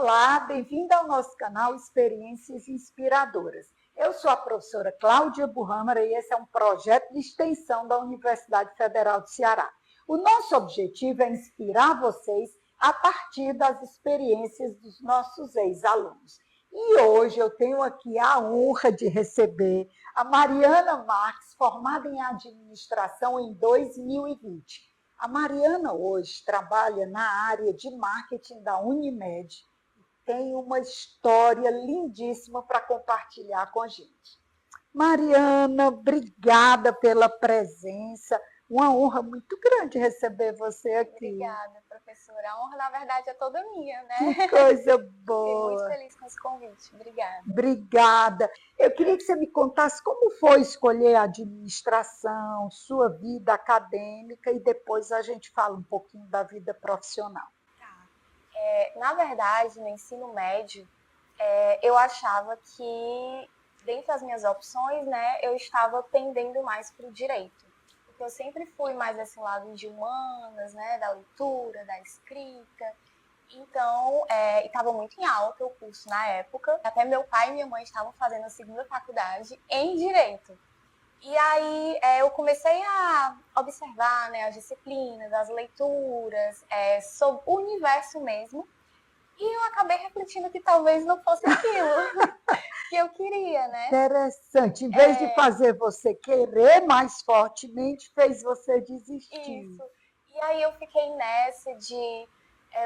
Olá, bem-vinda ao nosso canal Experiências Inspiradoras. Eu sou a professora Cláudia Burrâmara e esse é um projeto de extensão da Universidade Federal do Ceará. O nosso objetivo é inspirar vocês a partir das experiências dos nossos ex-alunos. E hoje eu tenho aqui a honra de receber a Mariana Marques, formada em administração em 2020. A Mariana hoje trabalha na área de marketing da Unimed. Tem uma história lindíssima para compartilhar com a gente. Mariana, obrigada pela presença. Uma honra muito grande receber você aqui. Obrigada, professora. A honra, na verdade, é toda minha, né? Que coisa boa. Fiquei muito feliz com esse convite. Obrigada. Obrigada. Eu queria que você me contasse como foi escolher a administração, sua vida acadêmica, e depois a gente fala um pouquinho da vida profissional. Na verdade, no ensino médio, eu achava que, dentre as minhas opções, né, eu estava pendendo mais para o direito. Porque eu sempre fui mais desse lado de humanas, né, da leitura, da escrita. Então, estava muito em alta o curso na época. Até meu pai e minha mãe estavam fazendo a segunda faculdade em direito. E aí eu comecei a observar, né, as disciplinas, as leituras, sobre o universo mesmo. E eu acabei refletindo que talvez não fosse aquilo que eu queria, né? Interessante. Em vez de fazer você querer mais fortemente, fez você desistir. Isso. E aí eu fiquei nessa de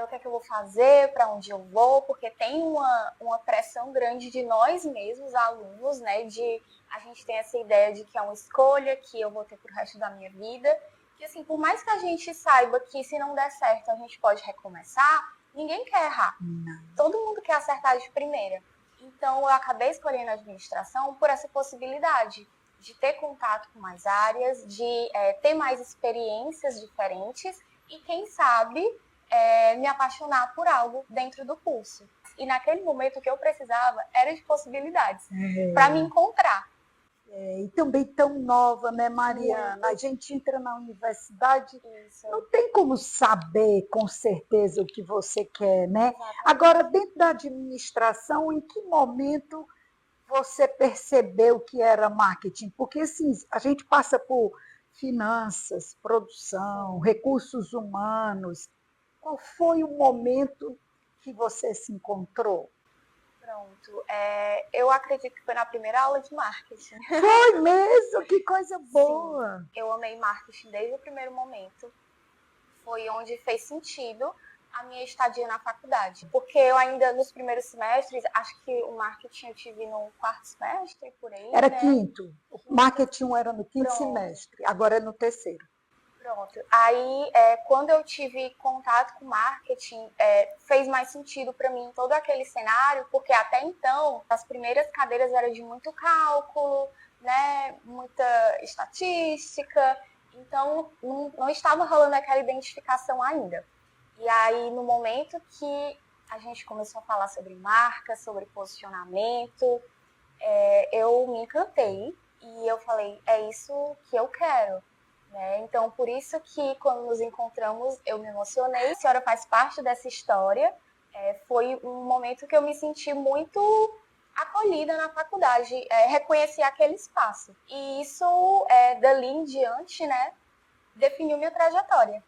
o que é que eu vou fazer, para onde eu vou, porque tem uma pressão grande de nós mesmos, alunos, né? De a gente tem essa ideia de que é uma escolha que eu vou ter pro resto da minha vida. Que assim, por mais que a gente saiba que se não der certo a gente pode recomeçar, ninguém quer errar. Não. Todo mundo quer acertar de primeira. Então eu acabei escolhendo a administração por essa possibilidade de ter contato com mais áreas, de ter mais experiências diferentes e, quem sabe, me apaixonar por algo dentro do curso. E naquele momento o que eu precisava era de possibilidades para me encontrar. E também tão nova, né, Mariana? A gente entra na universidade, não tem como saber com certeza o que você quer, né? Exatamente. Agora, dentro da administração, em que momento você percebeu que era marketing? Porque assim, a gente passa por finanças, produção, recursos humanos. Qual foi o momento que você se encontrou? Pronto. Eu acredito que foi na primeira aula de marketing. Foi mesmo? Que coisa boa! Sim, eu amei marketing desde o primeiro momento. Foi onde fez sentido a minha estadia na faculdade. Porque eu ainda, nos primeiros semestres, acho que o marketing eu tive no quarto semestre, por aí, Era né? quinto. O marketing era no quinto Pronto. semestre, agora é no terceiro. Pronto. Aí, quando eu tive contato com marketing, fez mais sentido para mim todo aquele cenário, porque até então, as primeiras cadeiras eram de muito cálculo, né, muita estatística, então não estava rolando aquela identificação ainda. E aí, no momento que a gente começou a falar sobre marca, sobre posicionamento, eu me encantei e eu falei, é isso que eu quero. Né? Então, por isso que quando nos encontramos, eu me emocionei. A senhora faz parte dessa história. Foi um momento que eu me senti muito acolhida na faculdade, reconheci aquele espaço. E isso, dali em diante, né, definiu minha trajetória.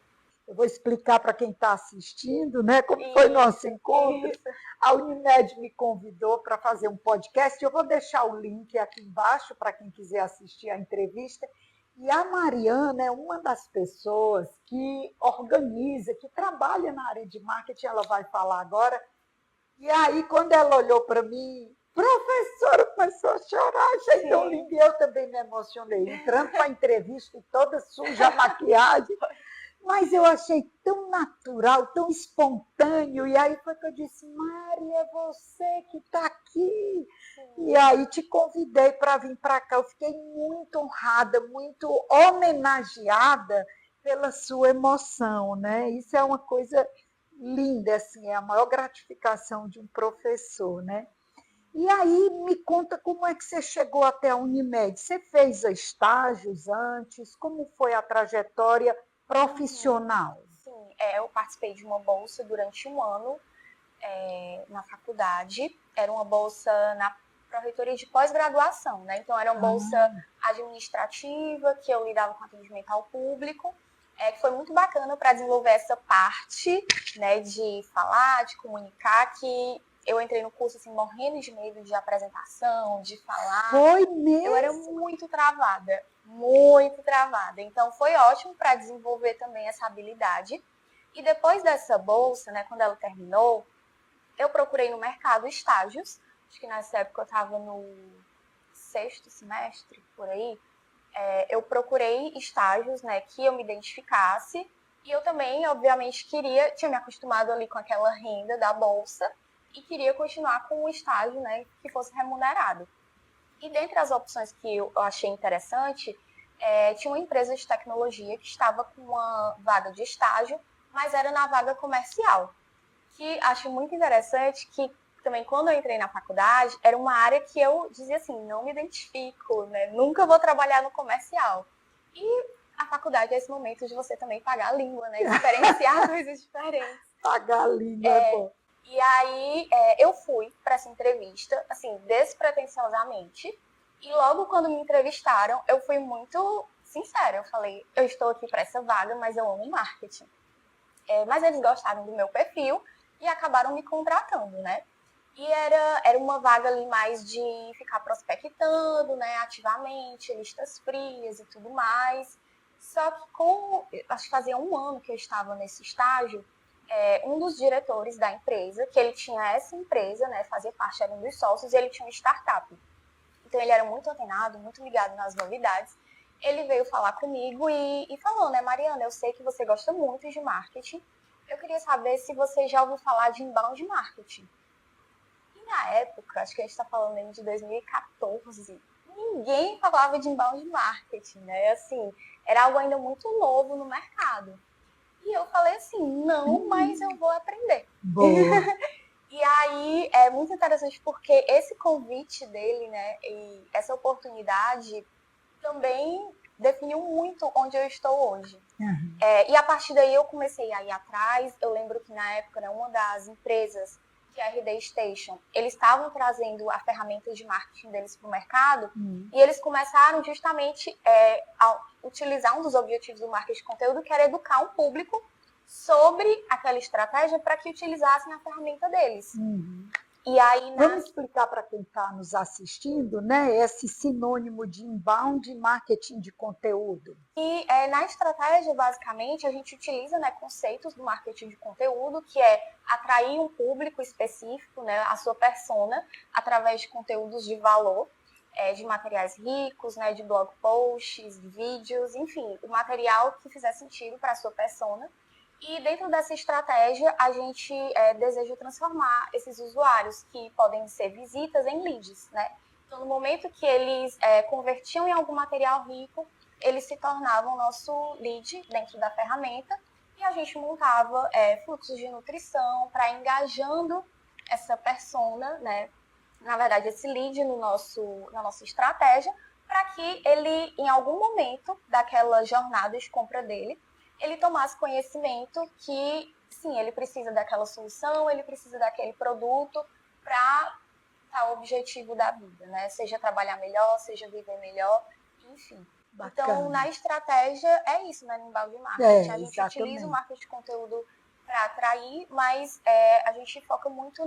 Eu vou explicar para quem está assistindo, né, como foi nosso encontro. Isso. A Unimed me convidou para fazer um podcast. Eu vou deixar o link aqui embaixo para quem quiser assistir a entrevista. E a Mariana é uma das pessoas que organiza, que trabalha na área de marketing, ela vai falar agora. E aí, quando ela olhou para mim, professora, começou a chorar, achei tão lindo. E eu também me emocionei, entrando para a entrevista e toda suja a maquiagem. Mas eu achei tão natural, tão espontâneo. E aí foi que eu disse, Mari, é você que está aqui. E aí te convidei para vir para cá. Eu fiquei muito honrada, muito homenageada pela sua emoção, né? Isso é uma coisa linda, assim, é a maior gratificação de um professor, né? E aí me conta como é que você chegou até a Unimed. Você fez estágios antes? Como foi a trajetória profissional? Sim, eu participei de uma bolsa durante um ano na faculdade. Era uma bolsa na Pró-Reitoria de pós-graduação, né? Então, era uma bolsa administrativa, que eu lidava com atendimento ao público, que foi muito bacana para desenvolver essa parte, né, de falar, de comunicar, que eu entrei no curso assim, morrendo de medo de apresentação, de falar. Foi mesmo? Eu era muito travada, muito travada. Então, foi ótimo para desenvolver também essa habilidade. E depois dessa bolsa, né, quando ela terminou, eu procurei no mercado estágios. Acho que nessa época eu estava no 6º semestre, por aí. Eu procurei estágios, né, que eu me identificasse. E eu também, obviamente, tinha me acostumado ali com aquela renda da bolsa e queria continuar com um estágio, né, que fosse remunerado. E dentre as opções que eu achei interessante, tinha uma empresa de tecnologia que estava com uma vaga de estágio, mas era na vaga comercial. Que acho muito interessante que também quando eu entrei na faculdade, era uma área que eu dizia assim, não me identifico, né? Nunca vou trabalhar no comercial. E a faculdade é esse momento de você também pagar a língua, né? Diferenciar coisas diferentes. Pagar a língua é bom. E aí eu fui para essa entrevista, assim, despretensiosamente. E logo quando me entrevistaram, eu fui muito sincera. Eu falei, eu estou aqui para essa vaga, mas eu amo marketing. Mas eles gostaram do meu perfil e acabaram me contratando, né? E era uma vaga ali mais de ficar prospectando, né, ativamente, listas frias e tudo mais. Só que acho que fazia 1 ano que eu estava nesse estágio, um dos diretores da empresa, que ele tinha essa empresa, né, fazia parte, era um dos sócios, e ele tinha uma startup. Então ele era muito antenado, muito ligado nas novidades. Ele veio falar comigo e falou, né, Mariana, eu sei que você gosta muito de marketing, eu queria saber se você já ouviu falar de inbound marketing. E na época, acho que a gente está falando aí de 2014, ninguém falava de inbound marketing, né? Assim, era algo ainda muito novo no mercado. E eu falei assim, não, mas eu vou aprender. Boa. E aí é muito interessante porque esse convite dele, né, e essa oportunidade também definiu muito onde eu estou hoje. Uhum. E a partir daí eu comecei a ir atrás. Eu lembro que na época, né, uma das empresas, que é a RD Station, eles estavam trazendo a ferramenta de marketing deles para o mercado, e eles começaram justamente a utilizar um dos objetivos do marketing de conteúdo, que era educar um público sobre aquela estratégia para que utilizassem a ferramenta deles. E aí, Vamos explicar para quem está nos assistindo, né, esse sinônimo de inbound e marketing de conteúdo. E na estratégia, basicamente, a gente utiliza, né, conceitos do marketing de conteúdo, que é atrair um público específico, né, a sua persona, através de conteúdos de valor, de materiais ricos, né, de blog posts, vídeos, enfim, o material que fizer sentido para a sua persona. E dentro dessa estratégia, a gente deseja transformar esses usuários, que podem ser visitas, em leads, né? Então, no momento que eles convertiam em algum material rico, eles se tornavam nosso lead dentro da ferramenta, e a gente montava fluxos de nutrição para engajando essa persona, né? Na verdade, esse lead na nossa estratégia, para que ele, em algum momento daquela jornada de compra dele, ele tomasse conhecimento que, sim, ele precisa daquela solução, ele precisa daquele produto para tal objetivo da vida, né? Seja trabalhar melhor, seja viver melhor, enfim. Bacana. Então, na estratégia, é isso, né, no inbound marketing. A gente exatamente. utiliza o marketing de conteúdo para atrair, mas a gente foca muito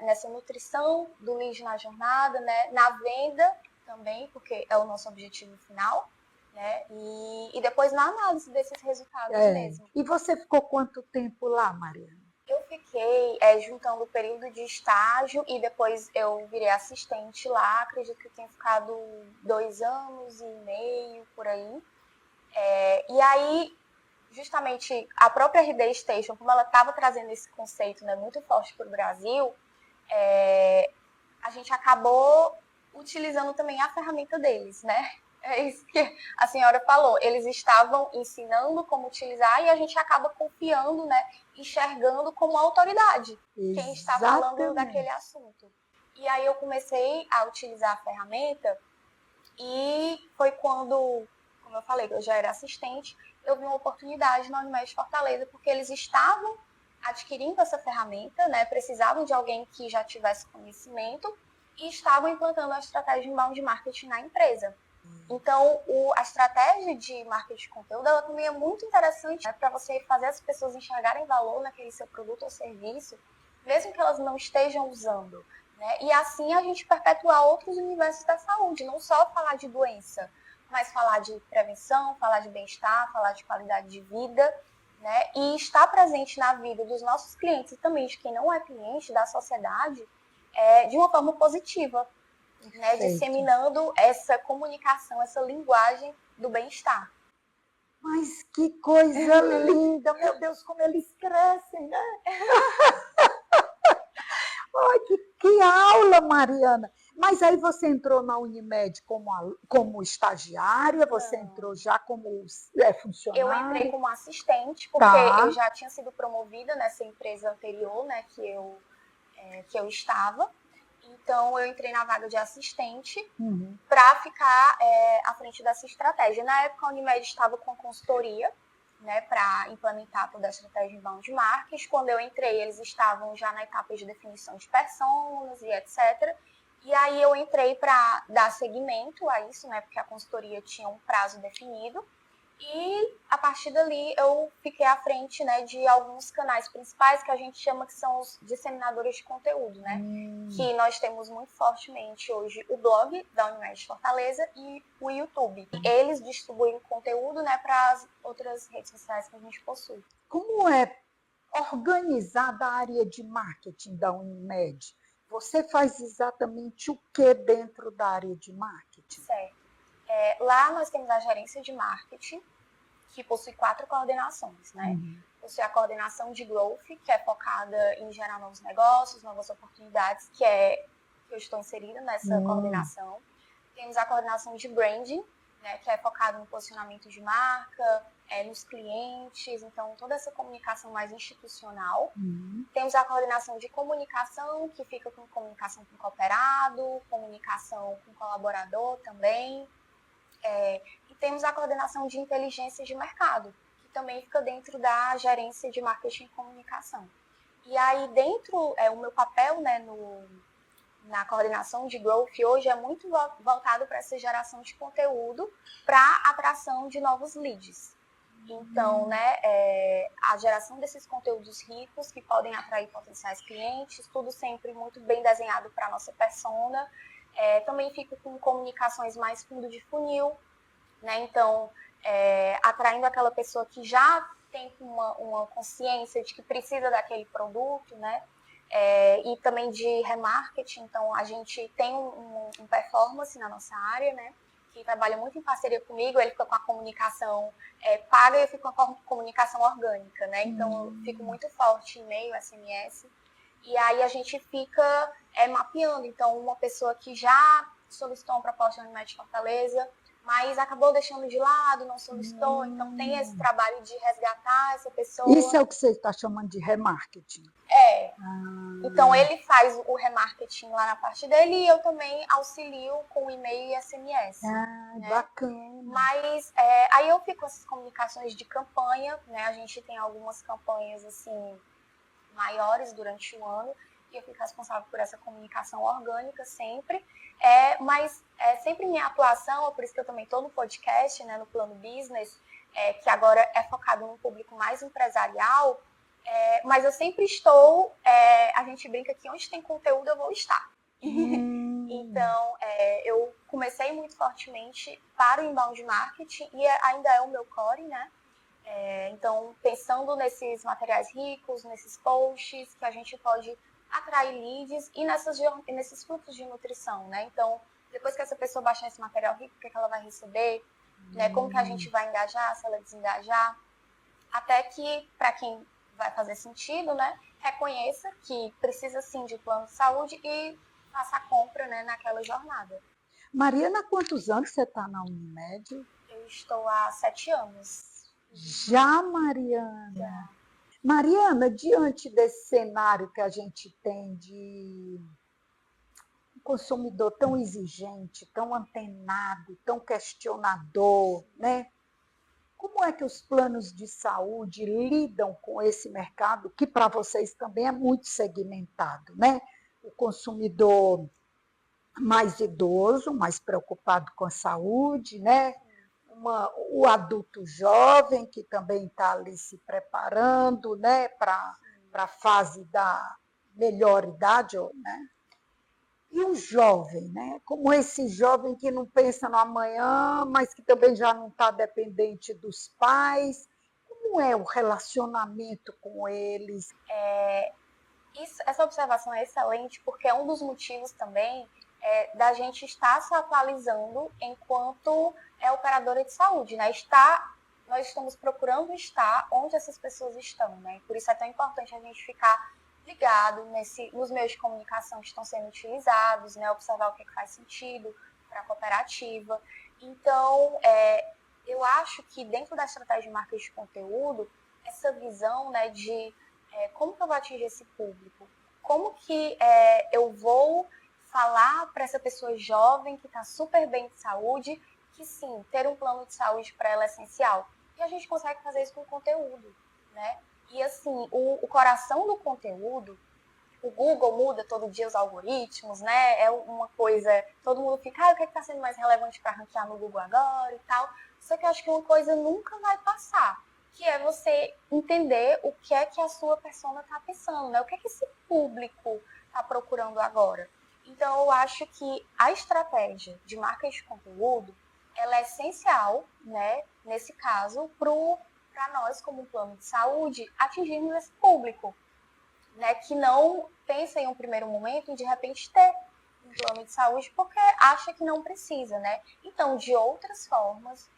nessa nutrição do lead na jornada, né? Na venda também, porque é o nosso objetivo final. Né? E depois na análise desses resultados mesmo. E você ficou quanto tempo lá, Mariana? Eu fiquei juntando o período de estágio e depois eu virei assistente lá. Acredito que eu tenha ficado 2 anos e meio, por aí. E aí, justamente, a própria RD Station, como ela estava trazendo esse conceito, né, muito forte para o Brasil, a gente acabou utilizando também a ferramenta deles, né? É isso que a senhora falou. Eles estavam ensinando como utilizar e a gente acaba confiando, né? Enxergando como autoridade quem está falando daquele assunto. E aí eu comecei a utilizar a ferramenta e foi quando, como eu falei, eu já era assistente, eu vi uma oportunidade na Unimed Fortaleza, porque eles estavam adquirindo essa ferramenta, né, precisavam de alguém que já tivesse conhecimento e estavam implantando a estratégia de inbound marketing na empresa. Então, a estratégia de marketing de conteúdo, ela também é muito interessante, né, para você fazer as pessoas enxergarem valor naquele seu produto ou serviço, mesmo que elas não estejam usando, né? E assim a gente perpetuar outros universos da saúde, não só falar de doença, mas falar de prevenção, falar de bem-estar, falar de qualidade de vida, né? E estar presente na vida dos nossos clientes e também de quem não é cliente, da sociedade, de uma forma positiva, né? Disseminando essa comunicação, essa linguagem do bem-estar. Mas que coisa linda, meu Deus, como eles crescem, né? Ai, que aula, Mariana! Mas aí você entrou na Unimed como estagiária, você entrou já como funcionária? Eu entrei como assistente, porque eu já tinha sido promovida nessa empresa anterior, né, que eu estava. Então, eu entrei na vaga de assistente para ficar à frente dessa estratégia. Na época, a Unimed estava com consultoria, né, para implementar toda a estratégia de inbound marketing. Quando eu entrei, eles estavam já na etapa de definição de personas e etc. E aí eu entrei para dar seguimento a isso, né, porque a consultoria tinha um prazo definido. E a partir dali eu fiquei à frente, né, de alguns canais principais que a gente chama que são os disseminadores de conteúdo, né? Que nós temos muito fortemente hoje o blog da Unimed Fortaleza e o YouTube. Eles distribuem conteúdo, né, para as outras redes sociais que a gente possui. Como é organizada a área de marketing da Unimed? Você faz exatamente o que dentro da área de marketing? Certo. Lá nós temos a gerência de marketing, que possui 4 coordenações, né? Possui a coordenação de growth, que é focada em gerar novos negócios, novas oportunidades, que eu estou inserida nessa coordenação. Temos a coordenação de branding, né, que é focada no posicionamento de marca, nos clientes, então toda essa comunicação mais institucional. Temos a coordenação de comunicação, que fica com comunicação com cooperado, comunicação com colaborador também. E temos a coordenação de inteligência de mercado, que também fica dentro da gerência de marketing e comunicação. E aí dentro, o meu papel, né, na coordenação de growth hoje é muito voltado para essa geração de conteúdo para atração de novos leads. Então, né, a geração desses conteúdos ricos que podem atrair potenciais clientes, tudo sempre muito bem desenhado para a nossa persona. Também fico com comunicações mais fundo de funil, né? Então, atraindo aquela pessoa que já tem uma consciência de que precisa daquele produto, né? E também de remarketing. Então, a gente tem um performance na nossa área, né, que trabalha muito em parceria comigo. Ele fica com a comunicação paga e eu fico com a comunicação orgânica, né? Então, eu fico muito forte em e-mail, SMS. E aí a gente fica mapeando. Então, uma pessoa que já solicitou uma proposta na Unimed Fortaleza, mas acabou deixando de lado, não solicitou. Então, tem esse trabalho de resgatar essa pessoa. Isso é o que você está chamando de remarketing? Então, ele faz o remarketing lá na parte dele e eu também auxilio com e-mail e SMS. Né? Bacana. Mas aí eu fico com essas comunicações de campanha, né? A gente tem algumas campanhas, assim, maiores durante o ano, e eu fico responsável por essa comunicação orgânica sempre. Mas sempre minha atuação, é por isso que eu também estou no podcast, né, no Plano Business, que agora é focado num público mais empresarial, mas eu sempre estou, a gente brinca que onde tem conteúdo eu vou estar. Então, eu comecei muito fortemente para o inbound marketing e ainda é o meu core, né? Então, pensando nesses materiais ricos, nesses posts, que a gente pode atrair leads e nesses fluxos de nutrição, né? Então, depois que essa pessoa baixar esse material rico, o que ela vai receber, né? Como que a gente vai engajar, se ela desengajar, até que, para quem vai fazer sentido, né, reconheça que precisa sim de plano de saúde e faça a compra, né, naquela jornada. Mariana, há quantos anos você está na Unimed? Eu estou há 7 anos. Já, Mariana? Já. Mariana, diante desse cenário que a gente tem de um consumidor tão exigente, tão antenado, tão questionador, né? como é que os planos de saúde lidam com esse mercado, que para vocês também é muito segmentado, né? O consumidor mais idoso, mais preocupado com a saúde, né? O adulto jovem, que também está ali se preparando, né? Para a fase da melhor idade, né? E o jovem, né? Como esse jovem que não pensa no amanhã, mas que também já não está dependente dos pais. Como é o relacionamento com eles? Essa observação é excelente, porque é um dos motivos também da gente estar se atualizando enquanto operadora de saúde, né? Nós estamos procurando estar onde essas pessoas estão, né? Por isso é tão importante a gente ficar ligado nos meios de comunicação que estão sendo utilizados, né? Observar o que faz sentido para a cooperativa. Então, eu acho que dentro da estratégia de marketing de conteúdo, essa visão, né, de como que eu vou atingir esse público? Como que eu vou falar para essa pessoa jovem que está super bem de saúde, que sim, ter um plano de saúde para ela é essencial. E a gente consegue fazer isso com conteúdo, né? E assim, o coração do conteúdo, o Google muda todo dia os algoritmos, né? É uma coisa, todo mundo fica, o que está sendo mais relevante para ranquear no Google agora e tal. Só que eu acho que uma coisa nunca vai passar, que é você entender o que é que a sua persona está pensando, né? O que é que esse público está procurando agora. Então, eu acho que a estratégia de marketing de conteúdo, ela é essencial, né? Nesse caso, para nós, como um plano de saúde, atingirmos esse público, né? Que não pensa em um primeiro momento em, de repente, ter um plano de saúde porque acha que não precisa, né? Então, de outras formas,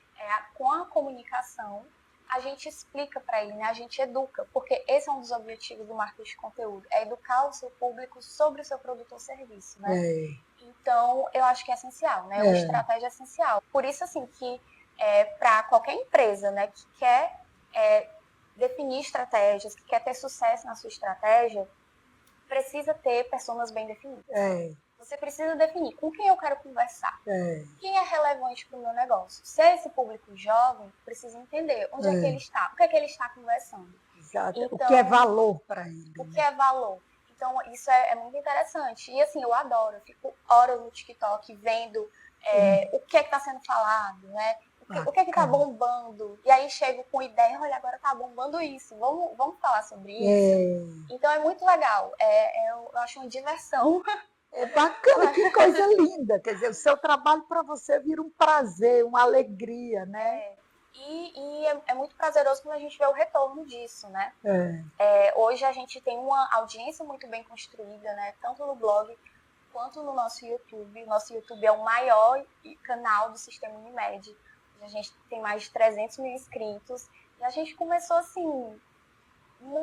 com a comunicação, a gente explica para ele, né? A gente educa, porque esse é um dos objetivos do marketing de conteúdo, é educar o seu público sobre o seu produto ou serviço, né? Então, eu acho que é essencial, né? Uma estratégia essencial. Por isso, assim, que para qualquer empresa, né, que quer definir estratégias, que quer ter sucesso na sua estratégia, precisa ter pessoas bem definidas. Você precisa definir com quem eu quero conversar. Quem é relevante para o meu negócio. Se é esse público jovem, precisa entender onde é que ele está, o que é que ele está conversando. Exato. Então, o que é valor para ele. O que é valor. Então, isso é muito interessante. E assim, eu adoro. Eu fico horas no TikTok vendo o que é que está sendo falado, né? O que é que está bombando. E aí chego com ideia, olha, agora está bombando isso. Vamos falar sobre isso? Então, é muito legal. Eu acho uma diversão. É bacana, que coisa linda. Quer dizer, o seu trabalho para você vira um prazer, uma alegria, né? E é muito prazeroso quando a gente vê o retorno disso, né? Hoje a gente tem uma audiência muito bem construída, né? Tanto no blog quanto no nosso YouTube. O nosso YouTube é o maior canal do Sistema Unimed. A gente tem mais de 300 mil inscritos. E a gente começou assim,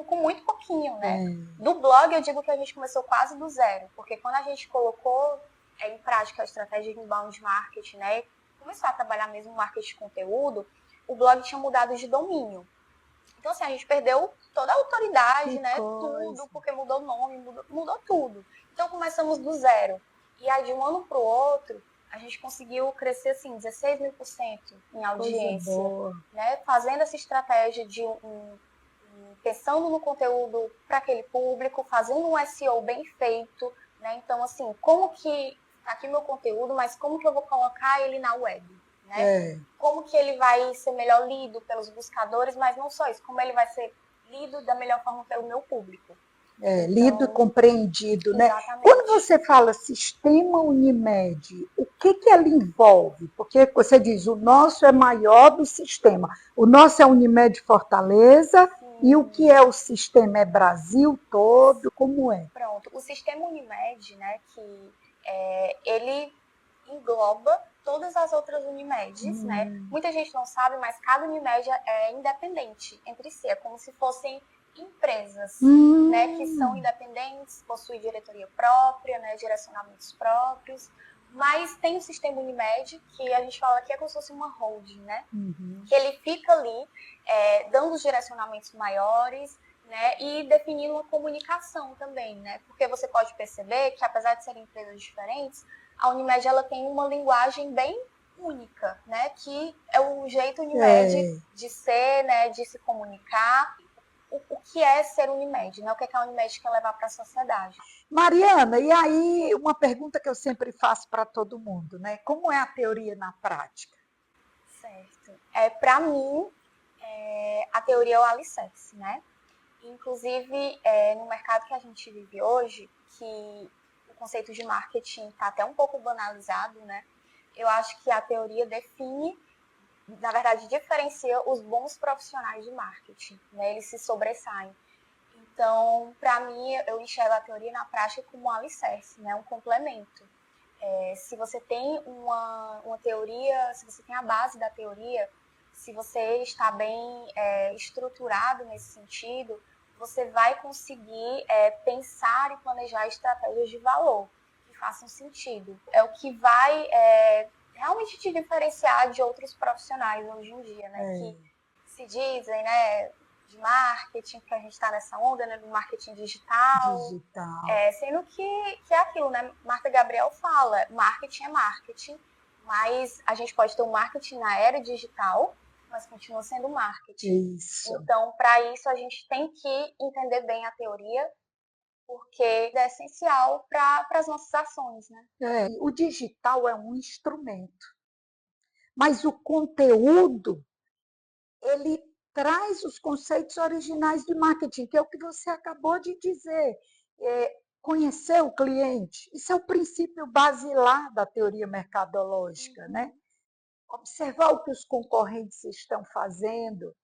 com muito pouquinho, né? Do blog eu digo que a gente começou quase do zero. Porque quando a gente colocou em prática a estratégia de inbound marketing, né? Começou a trabalhar mesmo marketing de conteúdo, o blog tinha mudado de domínio. Então, assim, a gente perdeu toda a autoridade, né? Tudo, porque mudou o nome, mudou tudo. Então, começamos do zero. E aí, de um ano para o outro, a gente conseguiu crescer, assim, 16.000% em audiência. Né? Fazendo essa estratégia de pensando no conteúdo para aquele público, fazendo um SEO bem feito, né? Então, assim, como que tá aqui meu conteúdo, mas como que eu vou colocar ele na web? Né? Como que ele vai ser melhor lido pelos buscadores, mas não só isso, como ele vai ser lido da melhor forma pelo meu público. Lido e compreendido, né? Exatamente. Quando você fala Sistema Unimed, o que ela envolve? Porque você diz, o nosso é maior do sistema. O nosso é Unimed Fortaleza. E o que é o sistema? É Brasil todo? Como é? Pronto. O Sistema Unimed, né, que ele engloba todas as outras Unimeds, né? Muita gente não sabe, mas cada Unimed é independente entre si. É como se fossem empresas, né, que são independentes, possuem diretoria própria, né, direcionamentos próprios. Mas tem o Sistema Unimed, que a gente fala que é como se fosse uma holding, né? Que ele fica ali dando os direcionamentos maiores, né, e definindo uma comunicação também, né? Porque você pode perceber que, apesar de serem empresas diferentes, a Unimed ela tem uma linguagem bem única, né? Que é o jeito Unimed de ser, né? De se comunicar. O que é ser Unimed, né? O que é a Unimed quer levar para a sociedade. Mariana, e aí uma pergunta que eu sempre faço para todo mundo, né? Como é a teoria na prática? Certo. Para mim, a teoria é o alicerce, né? Inclusive, no mercado que a gente vive hoje, que o conceito de marketing está até um pouco banalizado, né? Eu acho que a teoria define, na verdade, diferencia os bons profissionais de marketing, né? Eles se sobressaem. Então, para mim, eu enxergo a teoria na prática como um alicerce, né? Um complemento. Se você tem uma teoria, se você tem a base da teoria, se você está bem estruturado nesse sentido, você vai conseguir pensar e planejar estratégias de valor que façam sentido. É o que vai realmente te diferenciar de outros profissionais hoje em dia, né? Que se dizem, né, de marketing, que a gente está nessa onda, né, do marketing digital. Sendo que é aquilo, né? Marta Gabriel fala, marketing é marketing, mas a gente pode ter um marketing na era digital, mas continua sendo marketing. Isso. Então, para isso, a gente tem que entender bem a teoria, porque é essencial para as nossas ações, né? O digital é um instrumento, mas o conteúdo, ele traz os conceitos originais de marketing, que é o que você acabou de dizer. Conhecer o cliente, isso é o princípio basilar da teoria mercadológica, né? Observar o que os concorrentes estão fazendo,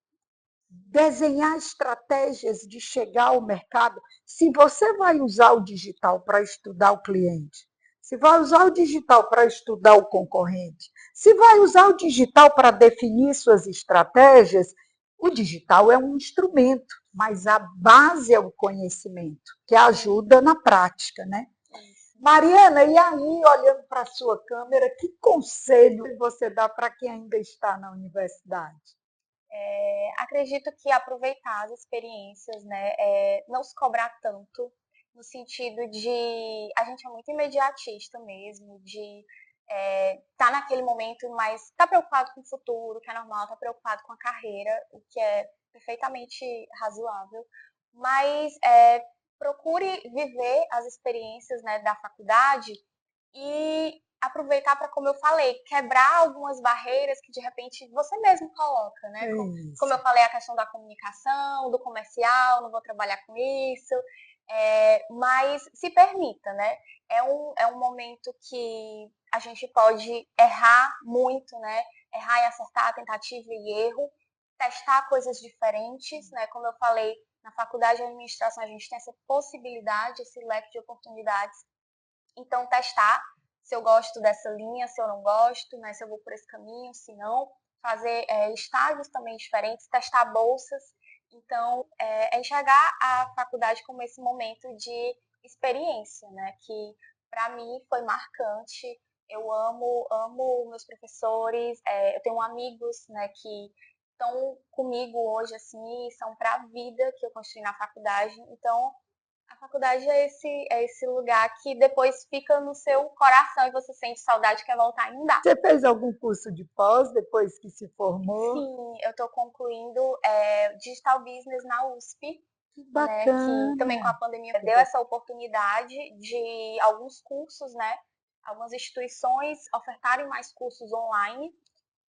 desenhar estratégias de chegar ao mercado. Se você vai usar o digital para estudar o cliente, se vai usar o digital para estudar o concorrente, se vai usar o digital para definir suas estratégias, o digital é um instrumento, mas a base é o conhecimento, que ajuda na prática, né? Mariana, e aí, olhando para a sua câmera, que conselho você dá para quem ainda está na universidade? Acredito que aproveitar as experiências, né? Não se cobrar tanto, no sentido de a gente é muito imediatista mesmo, de tá naquele momento, mas tá preocupado com o futuro, que é normal, tá preocupado com a carreira, o que é perfeitamente razoável, mas procure viver as experiências, né, da faculdade e aproveitar para, como eu falei, quebrar algumas barreiras que de repente você mesmo coloca, né? Como eu falei, a questão da comunicação, do comercial, não vou trabalhar com isso, mas se permita, né? É um momento que a gente pode errar muito, né? Errar e acertar, tentativa e erro, testar coisas diferentes, né? Como eu falei, na faculdade de administração a gente tem essa possibilidade, esse leque de oportunidades. Então, testar se eu gosto dessa linha, se eu não gosto, né? Se eu vou por esse caminho, se não. Fazer estágios também diferentes, testar bolsas. Então, enxergar a faculdade como esse momento de experiência, né? Que, para mim, foi marcante. Eu amo meus professores. Eu tenho amigos, né, que estão comigo hoje, assim, são para a vida que eu construí na faculdade. Então, a faculdade é esse lugar que depois fica no seu coração e você sente saudade, quer voltar e não dá. Você fez algum curso de pós depois que se formou? Sim, eu estou concluindo Digital Business na USP. Que bacana! Né, que também com a pandemia deu essa oportunidade de alguns cursos, né? Algumas instituições ofertarem mais cursos online.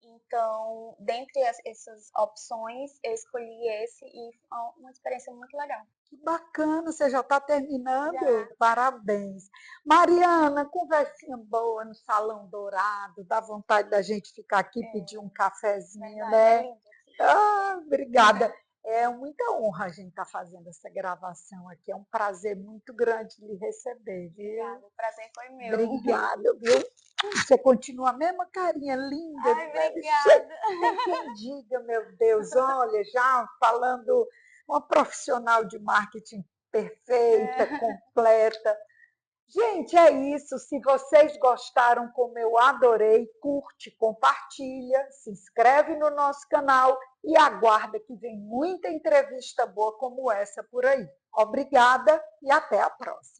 Então, dentre essas opções, eu escolhi esse e foi uma experiência muito legal. Que bacana, você já está terminando? Já. Parabéns. Mariana, conversinha boa no Salão Dourado, dá vontade da gente ficar aqui e pedir um cafezinho, verdade, né? É lindo aqui. Obrigada. É muita honra a gente estar fazendo essa gravação aqui. É um prazer muito grande lhe receber, viu? Obrigada, o prazer foi meu. Obrigada, viu? Você continua a mesma carinha linda. Ai, obrigada. Tem quem diga, meu Deus, olha, já falando uma profissional de marketing perfeita, completa. Gente, é isso. Se vocês gostaram, como eu adorei, curte, compartilha, se inscreve no nosso canal e aguarda que vem muita entrevista boa como essa por aí. Obrigada e até a próxima.